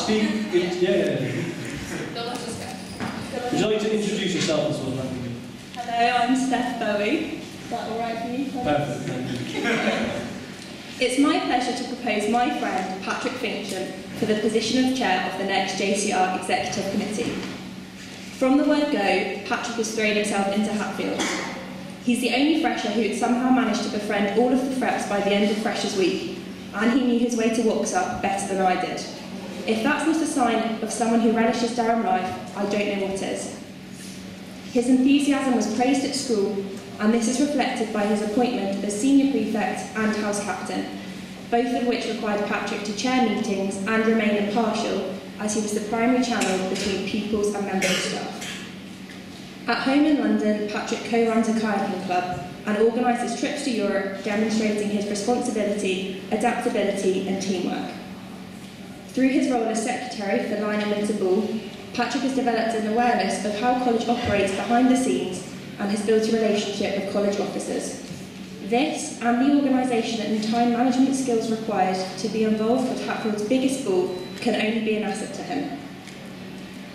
Speak. Yeah. Would you like to introduce yourself as well? Hello, I'm Steph Bowie. Is that all right for you? Perfect, thank you. It's my pleasure to propose my friend Patrick Fincham for the position of chair of the next JCR Executive Committee. From the word go, Patrick has thrown himself into Hatfield. He's the only fresher who had somehow managed to befriend all of the Freps by the end of Freshers' Week, and he knew his way to Waxar better than I did. If that's not a sign of someone who relishes Durham life, I don't know what is. His enthusiasm was praised at school, and this is reflected by his appointment as senior prefect and house captain, both of which required Patrick to chair meetings and remain impartial, as he was the primary channel between pupils and members of staff. At home in London, Patrick co-runs a kayaking club and organises trips to Europe, demonstrating his responsibility, adaptability and teamwork. Through his role as secretary for Line and Winter Ball, Patrick has developed an awareness of how college operates behind the scenes and has built a relationship with college officers. This, and the organisation and time management skills required to be involved with Hatfield's biggest ball, can only be an asset to him.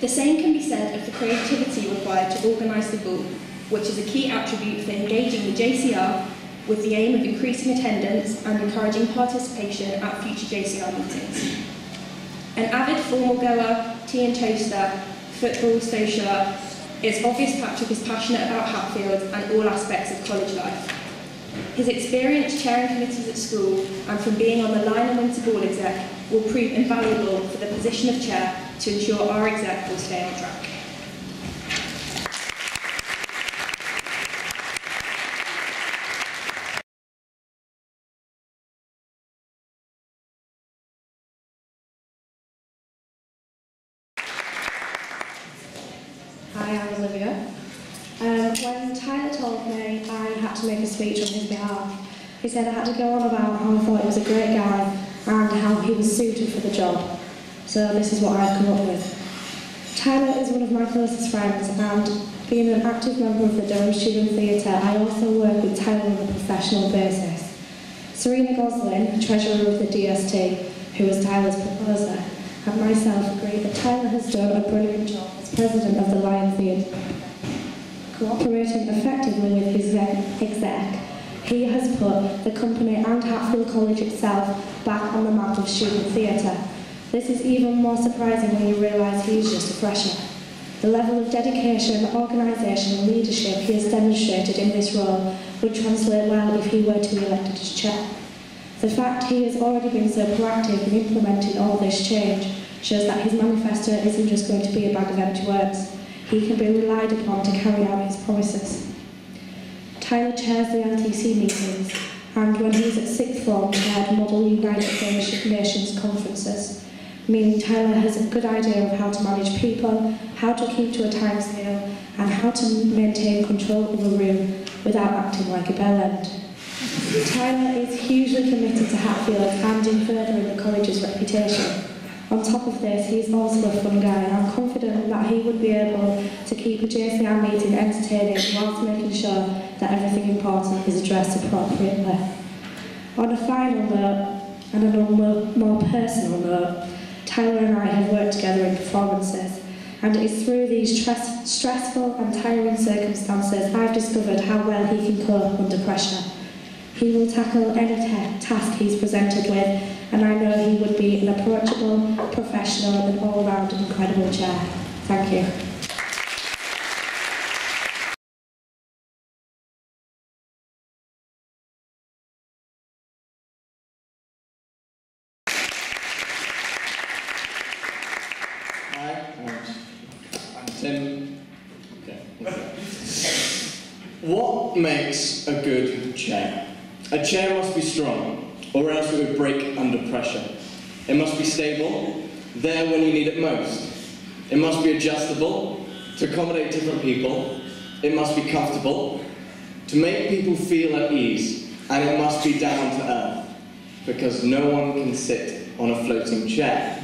The same can be said of the creativity required to organise the ball, which is a key attribute for engaging the JCR with the aim of increasing attendance and encouraging participation at future JCR meetings. An avid formal goer, tea and toaster, football socialer, it's obvious Patrick is passionate about Hatfield and all aspects of college life. His experience chairing committees at school and from being on the Line and Winter Ball exec will prove invaluable for the position of chair to ensure our exec will stay on track. Hi, I'm Olivia. When Tyler told me I had to make a speech on his behalf, he said I had to go on about how I thought he was a great guy and how he was suited for the job. So this is what I've come up with. Tyler is one of my closest friends, and being an active member of the Durham Student Theatre, I also work with Tyler on a professional basis. Serena Goslin, treasurer of the DST, who was Tyler's proposer, and myself agree that Tyler has done a brilliant job as president of the Lion Theatre. Cooperating effectively with his exec, he has put the company and Hatfield College itself back on the map of student theatre. This is even more surprising when you realise he is just a fresher. The level of dedication, organisation and leadership he has demonstrated in this role would translate well if he were to be elected as chair. The fact he has already been so proactive in implementing all this change shows that his manifesto isn't just going to be a bag of empty words. He can be relied upon to carry out his promises. Tyler chairs the LTC meetings, and when he was at sixth form, chaired Model United Nations conferences, meaning Tyler has a good idea of how to manage people, how to keep to a timescale, and how to maintain control of a room without acting like a bell end. Tyler is hugely committed to Hatfield and in furthering the college's reputation. On top of this, he's also a fun guy, and I'm confident that he would be able to keep a JCR meeting entertaining whilst making sure that everything important is addressed appropriately. On a final note, and on a more personal note, Tyler and I have worked together in performances, and it is through these stressful and tiring circumstances I've discovered how well he can cope under pressure. He will tackle any task he's presented with, and I know he would be an approachable, professional and all-round incredible chair. Thank you. Hi, I'm Tim. Okay. What makes a good chair? A chair must be strong, or else it would break under pressure. It must be stable, there when you need it most. It must be adjustable, to accommodate different people. It must be comfortable, to make people feel at ease. And it must be down to earth, because no one can sit on a floating chair.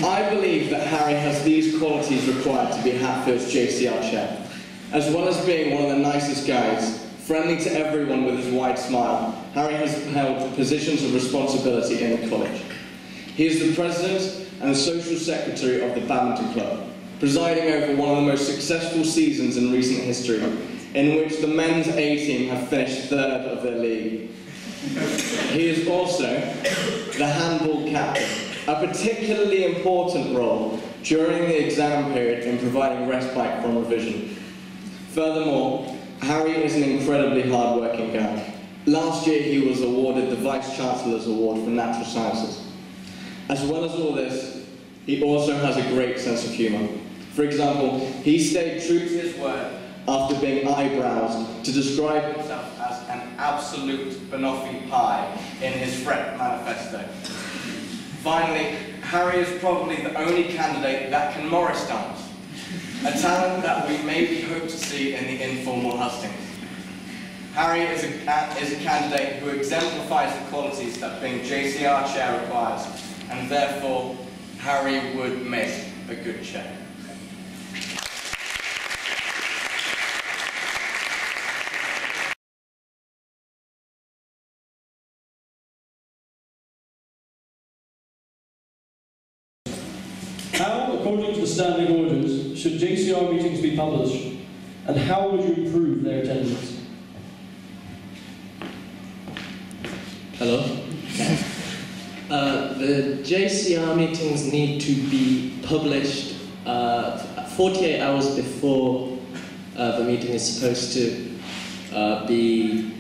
I believe that Harry has these qualities required to be Hatfield's JCR Chair. As well as being one of the nicest guys, friendly to everyone with his wide smile, Harry has held positions of responsibility in the college. He is the president and the social secretary of the Badminton Club, presiding over one of the most successful seasons in recent history, in which the men's A team have finished third of their league. He is also the handball captain, a particularly important role during the exam period in providing respite from revision. Furthermore, Harry is an incredibly hard-working guy. Last year he was awarded the Vice-Chancellor's Award for Natural Sciences. As well as all this, he also has a great sense of humour. For example, he stayed true to his word after being eyebrows to describe himself as an absolute banoffee pie in his Fret manifesto. Finally, Harry is probably the only candidate that can Morris dance, a talent that we maybe hope to see in the informal Hustings. Harry is a candidate who exemplifies the qualities that being JCR Chair requires, and therefore, Harry would make a good chair. How, according to the standing orders, should JCR meetings be published, and how would you improve their attendance? Hello? The JCR meetings need to be published 48 hours before the meeting is supposed to be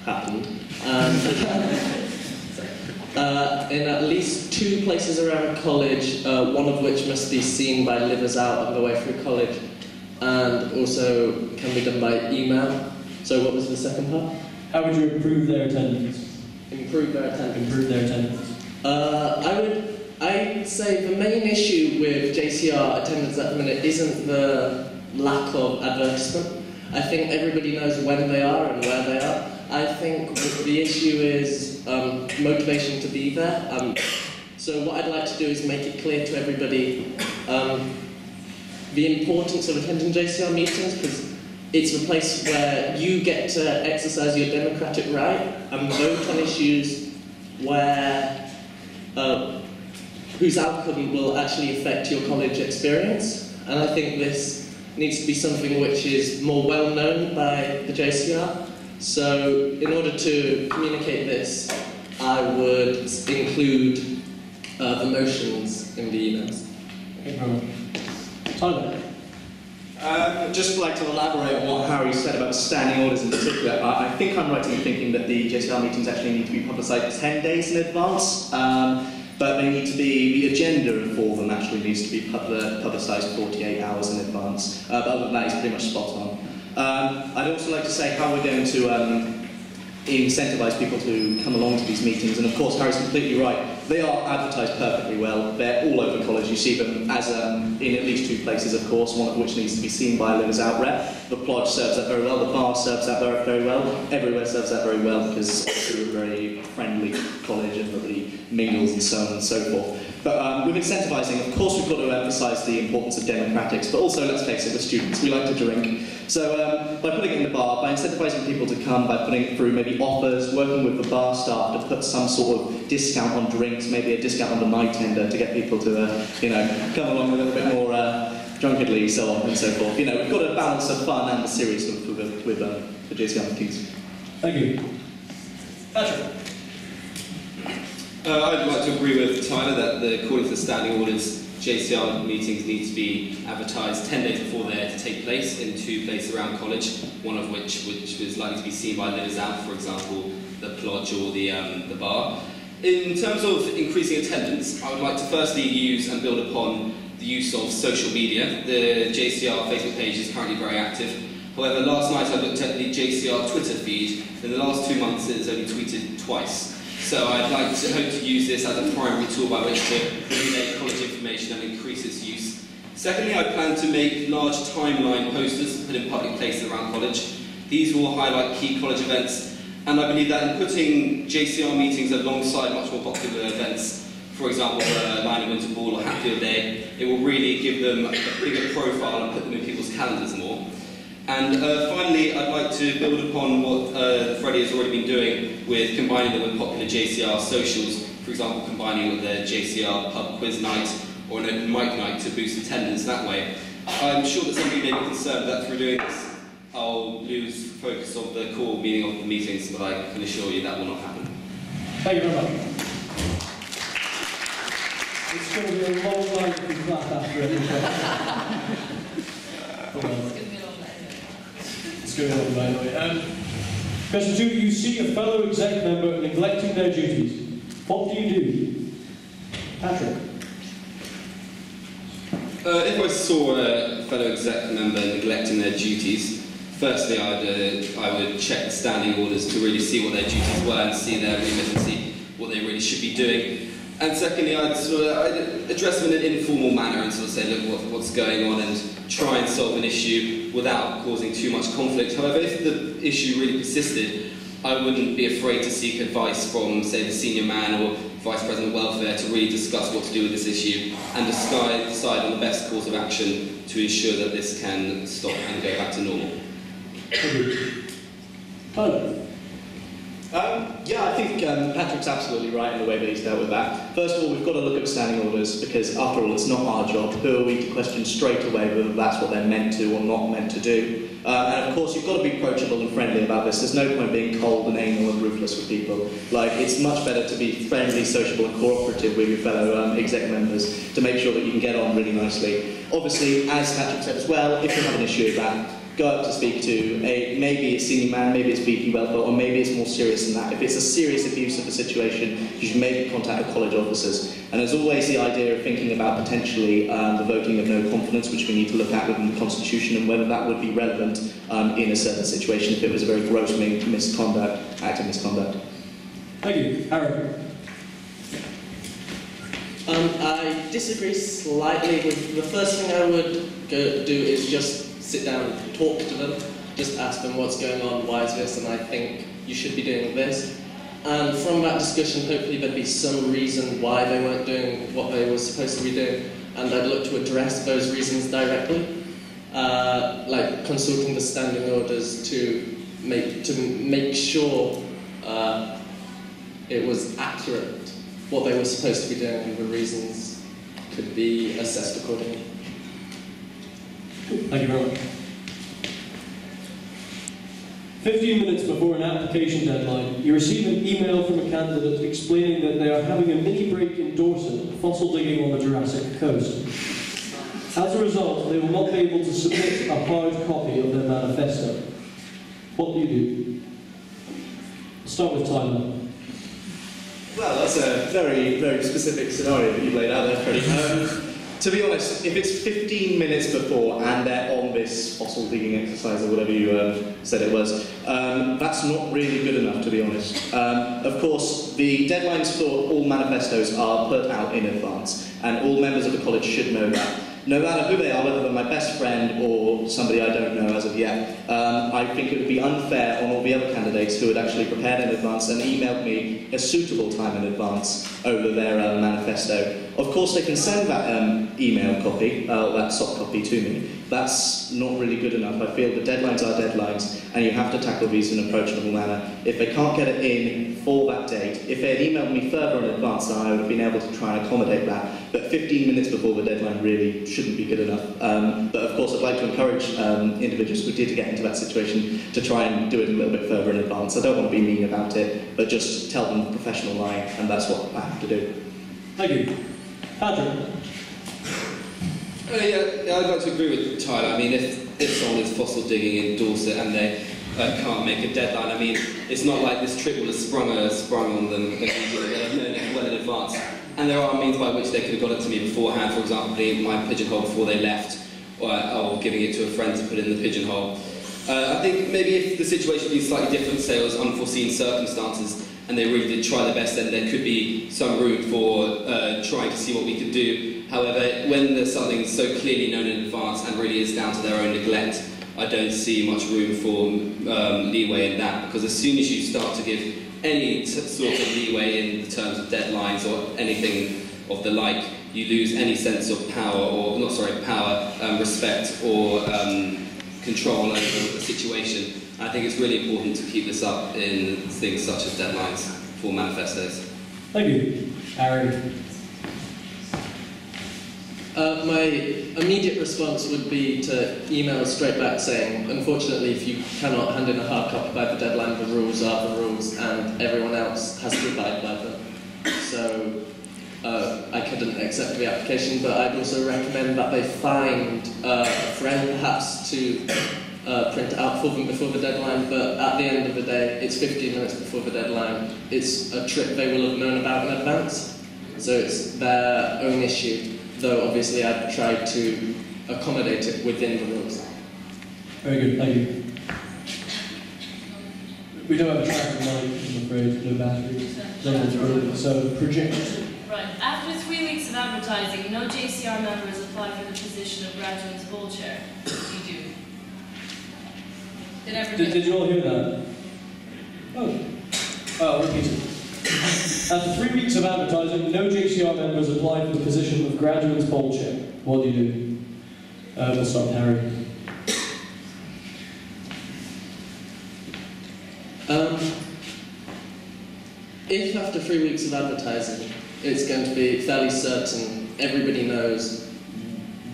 happened. In at least 2 places around college, one of which must be seen by livers out on the way through college, and also can be done by email. So what was the second part? How would you improve their attendance? Improve their attendance. Improve their attendance. I'd say the main issue with JCR attendance at the minute isn't the lack of advertisement. I think everybody knows when they are and where they are. I think the issue is motivation to be there. So what I'd like to do is make it clear to everybody the importance of attending JCR meetings, because it's a place where you get to exercise your democratic right and vote on issues where whose outcome will actually affect your college experience. And I think this needs to be something which is more well known by the JCR. So in order to communicate this, I would include the motions in the emails. Thank you very much. Tyler? I'd just like to elaborate on what Harry said about standing orders in particular. I think I'm right in thinking that the JCR meetings actually need to be publicised 10 days in advance, but they need to be, the agenda for them actually needs to be publicised 48 hours in advance. But other than that, he's pretty much spot on. I'd also like to say how we're going to incentivise people to come along to these meetings, and of course Harry's completely right. They are advertised perfectly well. They're all over college. You see them as in at least 2 places, of course, one of which needs to be seen by a livers out rep. The Plodge serves that very well, the bar serves that very well, everywhere serves that very well, because we're a very friendly college and everybody mingles and so on and so forth. But with incentivising, of course we've got to emphasise the importance of democratics, but also, let's face it, we're students, we like to drink. So by putting it in the bar, by incentivising people to come, by putting it through maybe offers, working with the bar staff to put some sort of discount on drinks, maybe a discount on the night tender to get people to, come along a little bit more drunkenly, so on and so forth. We've got to balance the fun and the seriousness with the JCR meetings. Thank you. Patrick? I'd like to agree with Tyler that according to the standing orders, JCR meetings need to be advertised 10 days before they're to take place in 2 places around college, one of which is likely to be seen by livers out, for example, the Plodge or the bar. In terms of increasing attendance, I would like to firstly use and build upon the use of social media. The JCR Facebook page is currently very active. However, last night I looked at the JCR Twitter feed. In the last 2 months it has only tweeted twice. So I'd like to hope to use this as a primary tool by which to relay college information and increase its use. Secondly, I plan to make large timeline posters put in public places around college. These will highlight key college events, and I believe that in putting JCR meetings alongside much more popular events, for example, the Line and Winter Ball or Happy Day, it will really give them a bigger profile and put them in people's calendars more. And finally, I'd like to build upon what Freddie has already been doing with combining them with popular JCR socials for example, combining with the JCR pub quiz night or an open mic night to boost attendance that way. I'm sure that some of you may be concerned that through doing this, I'll lose focus of the core meaning of the meetings, but I can assure you that will not happen. Thank you very much. It's going to be a long night to clap after every question. It's going to be a long night anyway. Question 2, you see a fellow exec member neglecting their duties. What do you do? Patrick. If I saw a fellow exec member neglecting their duties, firstly I would check the standing orders to really see what their duties were and see their remit and see what they really should be doing. And secondly, I'd address them in an informal manner and sort of say, look, what's going on, and try and solve an issue without causing too much conflict. However, if the issue really persisted, I wouldn't be afraid to seek advice from, say, the senior man or Vice President of Welfare to really discuss what to do with this issue and decide on the best course of action to ensure that this can stop and go back to normal. Tyler. Yeah, I think Patrick's absolutely right in the way that he's dealt with that. First of all, we've got to look at the standing orders, because after all, it's not our job. Who are we to question straight away whether that's what they're meant to or not meant to do? And of course, you've got to be approachable and friendly about this. There's no point being cold and anal and ruthless with people. Like, it's much better to be friendly, sociable and cooperative with your fellow exec members to make sure that you can get on really nicely. Obviously, as Patrick said as well, if you have an issue with that, go up to speak to maybe a senior man, maybe it's VP Welfare, or maybe it's more serious than that. If it's a serious abuse of a situation, you should maybe contact the college officers. And there's always the idea of thinking about potentially the voting of no confidence, which we need to look at within the Constitution, and whether that would be relevant in a certain situation if it was a very gross misconduct, act of misconduct. Thank you. Aaron. I disagree slightly with the first thing I would do is just sit down and talk to them, just ask them what's going on, why is this, and I think you should be doing this. And from that discussion, hopefully there'd be some reason why they weren't doing what they were supposed to be doing, and I'd look to address those reasons directly, like consulting the standing orders to make sure it was accurate what they were supposed to be doing, and the reasons could be assessed accordingly. Thank you very much. 15 minutes before an application deadline, you receive an email from a candidate explaining that they are having a mini break in Dorset, fossil digging on the Jurassic coast. As a result, they will not be able to submit a hard copy of their manifesto. What do you do? Start with Tyler. Well, that's a very, very specific scenario that you've laid out there, Freddie. To be honest, if it's 15 minutes before and they're on this fossil digging exercise or whatever you said it was, that's not really good enough, to be honest. Of course, the deadlines for all manifestos are put out in advance, and all members of the college should know that. No matter who they are, whether they're my best friend or somebody I don't know as of yet, I think it would be unfair on all the other candidates who had actually prepared in advance and emailed me a suitable time in advance over their manifesto. Of course, they can send that email copy, that soft copy to me. That's not really good enough. I feel the deadlines are deadlines, and you have to tackle these in an approachable manner. If they can't get it in for that date, if they had emailed me further in advance, then I would have been able to try and accommodate that. But 15 minutes before the deadline really shouldn't be good enough. But of course, I'd like to encourage individuals who did get into that situation to try and do it a little bit further in advance. I don't want to be mean about it, but just tell them the professional line, and that's what I have to do. Thank you. Patrick. Yeah, I'd like to agree with Tyler. I mean, if someone is fossil digging in Dorset and they can't make a deadline, I mean, it's not like this trip will have sprung on them. They've known it well in advance. And there are means by which they could have got it to me beforehand, for example, leaving my pigeonhole before they left, or giving it to a friend to put in the pigeonhole. I think maybe if the situation would be slightly different, say it was unforeseen circumstances, and they really did try their best, then there could be some room for trying to see what we could do. However, when there's something so clearly known in advance and really is down to their own neglect, I don't see much room for leeway in that, because as soon as you start to give any sort of leeway in terms of deadlines or anything of the like, you lose any sense of power, respect or control over the situation. And I think it's really important to keep this up in things such as deadlines for manifestos. Thank you. Harry. My immediate response would be to email straight back saying, unfortunately, if you cannot hand in a hard copy by the deadline, the rules are the rules and everyone else has to abide by them. So I couldn't accept the application, but I'd also recommend that they find a friend perhaps to print it out for them before the deadline, but at the end of the day, it's 15 minutes before the deadline. It's a trip they will have known about in advance, so it's their own issue, though obviously I've tried to accommodate it within the rules. Very good, thank you. We don't have a tracking mic, I'm afraid, no battery. So, project. Right, after 3 weeks of advertising, no JCR member has applied for the position of graduates bowl chair. You do. Did you all hear that? Oh. I'll repeat it. After 3 weeks of advertising, no JCR members applied for the position of graduates bowl chair. What do you do? We'll start with Harry. If after 3 weeks of advertising, it's going to be fairly certain everybody knows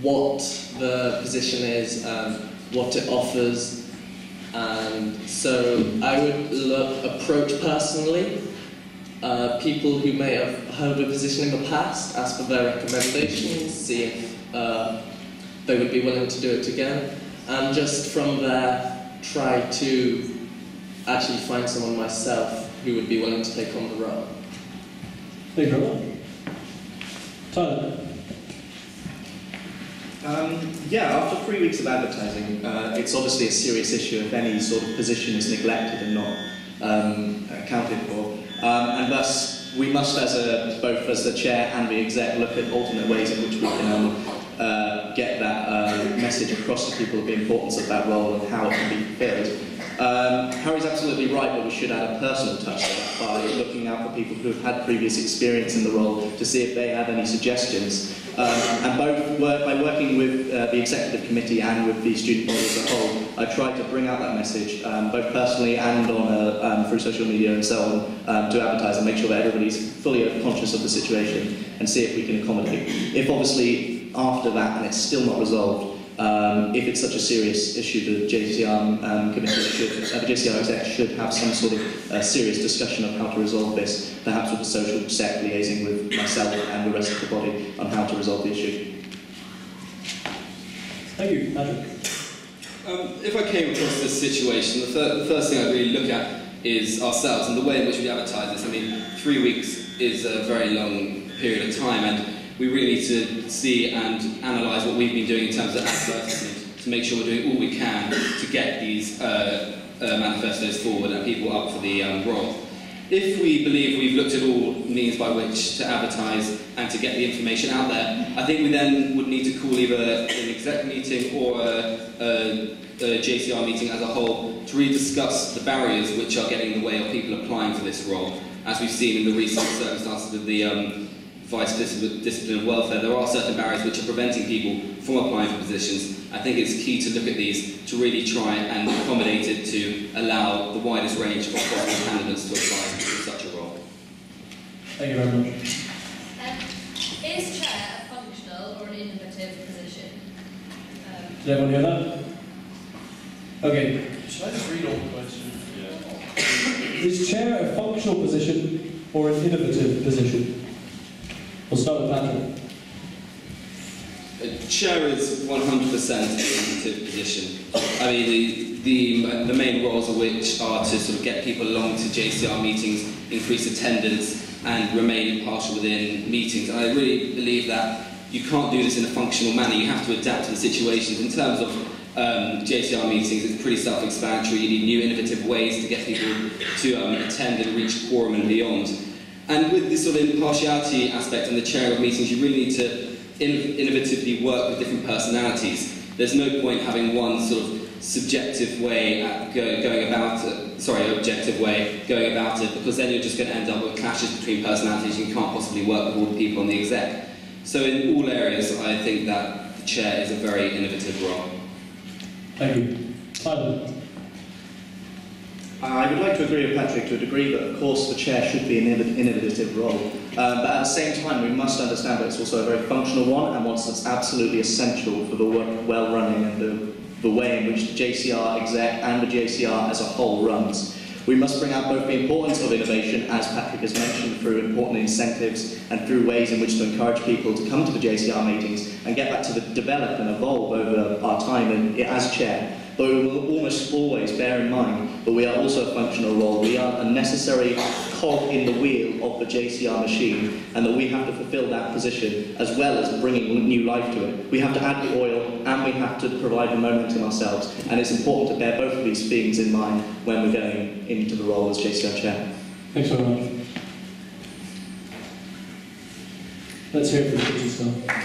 what the position is and what it offers, and so I would approach personally people who may have held a position in the past, ask for their recommendations, see if they would be willing to do it again, and just from there try to actually find someone myself who would be willing to take on the role. Thank you very much. Tyler. Yeah, after 3 weeks of advertising, it's obviously a serious issue if any sort of position is neglected and not accounted for. And thus, we must, both as the chair and the exec, look at alternate ways in which we can get that message across to people of the importance of that role and how it can be filled. Harry's absolutely right that we should add a personal touch to that by looking out for people who have had previous experience in the role to see if they have any suggestions. And by working with the executive committee and with the student body as a whole, I tried to bring out that message, both personally and on through social media and so on, to advertise and make sure that everybody's fully conscious of the situation and see if we can accommodate. If obviously after that and it's still not resolved, if it's such a serious issue, the JCR committee the JCR exec should have some sort of serious discussion of how to resolve this, perhaps with the social sec liaising with myself and the rest of the body on how to resolve the issue. Thank you, Patrick. If I came across this situation, the first thing I'd really look at is ourselves and the way in which we advertise this. I mean, 3 weeks is a very long period of time, and we really need to see and analyse what we've been doing in terms of advertising to make sure we're doing all we can to get these manifestos forward and people up for the role. If we believe we've looked at all means by which to advertise and to get the information out there, I think we then would need to call either an exec meeting or a JCR meeting as a whole to really discuss the barriers which are getting in the way of people applying for this role. As we've seen in the recent circumstances with the Vice Discipline and Welfare, there are certain barriers which are preventing people from applying for positions. I think it's key to look at these to really try and accommodate it to allow the widest range of possible candidates to apply for such a role. Thank you very much. Is chair a functional or an innovative position? Did everyone hear that? Okay. Should I just read all the questions? Yeah. Is chair a functional position or an innovative position? We'll start with Patrick. Chair is 100% an innovative position. I mean, the main roles of which are to sort of get people along to JCR meetings, increase attendance, and remain impartial within meetings. And I really believe that you can't do this in a functional manner. You have to adapt to the situations. In terms of JCR meetings, it's pretty self-explanatory. You need new innovative ways to get people to attend and reach quorum and beyond. And with this sort of impartiality aspect and the chair of meetings, you really need to innovatively work with different personalities. There's no point having one sort of subjective way at going about it, objective way going about it, because then you're just going to end up with clashes between personalities. You can't possibly work with all the people on the exec. So in all areas, I think that the chair is a very innovative role. Thank you. Tyler. I would like to agree with Patrick to a degree, but of course the chair should be an innovative role. But at the same time, we must understand that it's also a very functional one and one that's absolutely essential for the well-running and the way in which the JCR exec and the JCR as a whole runs. We must bring out both the importance of innovation, as Patrick has mentioned, through important incentives and through ways in which to encourage people to come to the JCR meetings and get back to develop and evolve over our time as chair. But we will almost always bear in mind that we are also a functional role. We are a necessary cog in the wheel of the JCR machine, and that we have to fulfil that position as well as bringing new life to it. We have to add the oil and we have to provide the momentum ourselves, and it's important to bear both of these things in mind when we're going into the role as JCR Chair. Thanks very much. Let's hear it from the kitchen staff.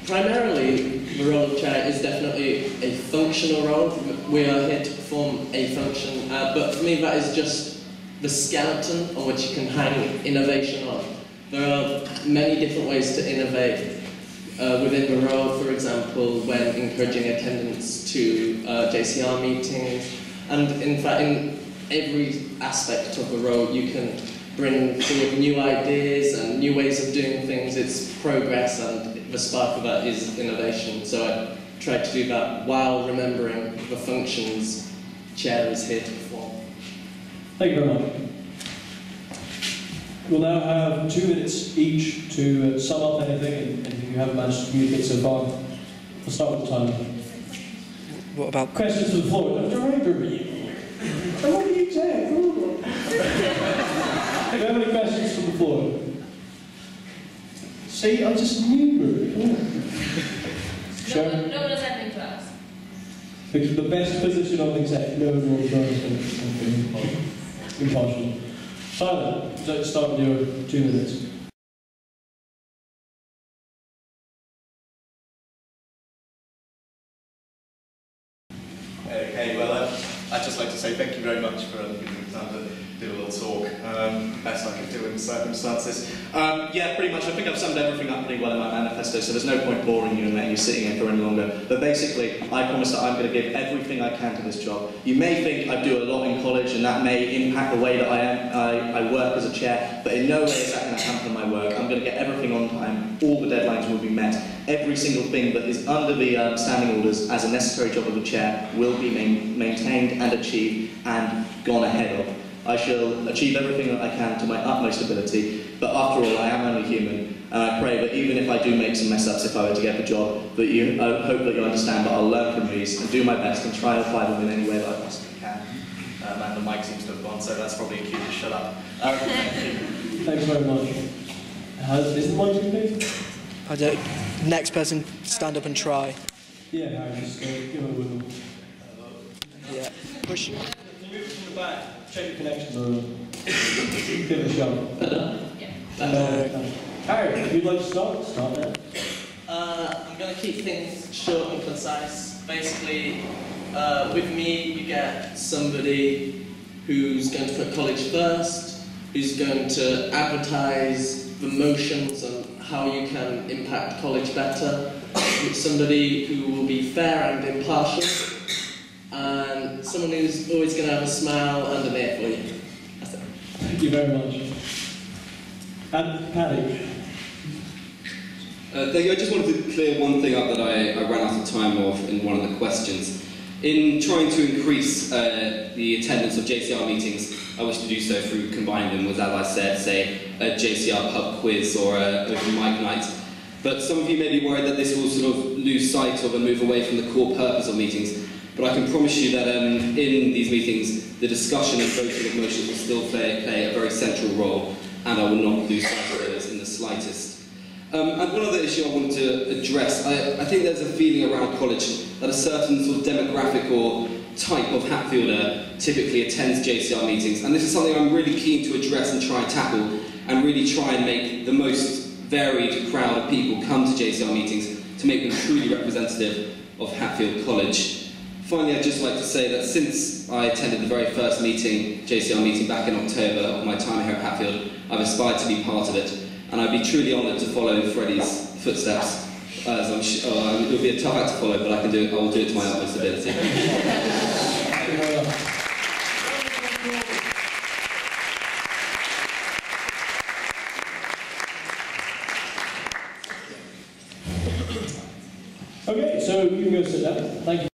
Primarily, the role of chair is definitely a functional role. We are here to perform a function, but for me that is just the skeleton on which you can hang innovation on. There are many different ways to innovate within the role, for example, when encouraging attendance to JCR meetings, and in fact in every aspect of the role you can bring forward new ideas and new ways of doing things. It's progress, and the spark of that is innovation. So I try to do that while remembering the functions chair is here to perform. Thank you very much. We'll now have 2 minutes each to sum up anything you haven't managed to communicate so far. We'll start with the timer. What about questions from the floor? I'm what are you saying? Do you have any questions from the floor? See, I just knew. No one has anything to ask. The best position of exec, no one will impartial. Simon, let's start with your 2 minutes. Okay, well, I'd just like to say thank you very much for giving me the time to do a little talk. Best I can do in the circumstances. Yeah, pretty much. I think I've summed everything up pretty well in my manifesto, so there's no point boring you and letting you sitting here for any longer. But basically, I promise that I'm going to give everything I can to this job. You may think I do a lot in college, and that may impact the way that I work as a chair, but in no way is that going to hamper my work. I'm going to get everything on time. All the deadlines will be met. Every single thing that is under the standing orders as a necessary job of the chair will be maintained and achieved and gone ahead of. I shall achieve everything that I can to my utmost ability, but after all, I am only human, and I pray that even if I do make some mess-ups if I were to get the job, that I hope that you understand that I'll learn from these and do my best and try and apply them in any way that I possibly can. And the mic seems to have gone, so that's probably a cue to shut up. Thank you. Thanks very much. Is the mic please? Next person, stand up and try. Yeah, Harry, just give it a wiggle. Yeah, push. Can you move it from the back? Check your connection or give it a shot. Yeah. Harry, if you'd like to start there. I'm going to keep things short and concise. Basically, with me, you get somebody who's going to put college first, who's going to advertise the motions and how you can impact college better, somebody who will be fair and impartial, and someone who's always going to have a smile and an ear for you. That's it. Thank you very much. And Paddy. I just wanted to clear one thing up that I ran out of time of in one of the questions. In trying to increase the attendance of JCR meetings, I wish to do so through combining them with, as I said, say, a JCR pub quiz or an open mic night. But some of you may be worried that this will sort of lose sight of and move away from the core purpose of meetings. But I can promise you that in these meetings, the discussion and voting of motions will still play a very central role, and I will not lose sight of those in the slightest. And one other issue I wanted to address, I think there's a feeling around college that a certain sort of demographic or type of Hatfielder typically attends JCR meetings, and this is something I'm really keen to address and try and tackle, and really try and make the most varied crowd of people come to JCR meetings, to make them truly representative of Hatfield College. Finally, I'd just like to say that since I attended the very first meeting, JCR meeting back in October of my time here at Hatfield, I've aspired to be part of it, and I'd be truly honoured to follow Freddie's footsteps. As I'm sure, it will be a tough act to follow, but I will do it to my utmost ability. Okay, so you can go sit down. Thank you.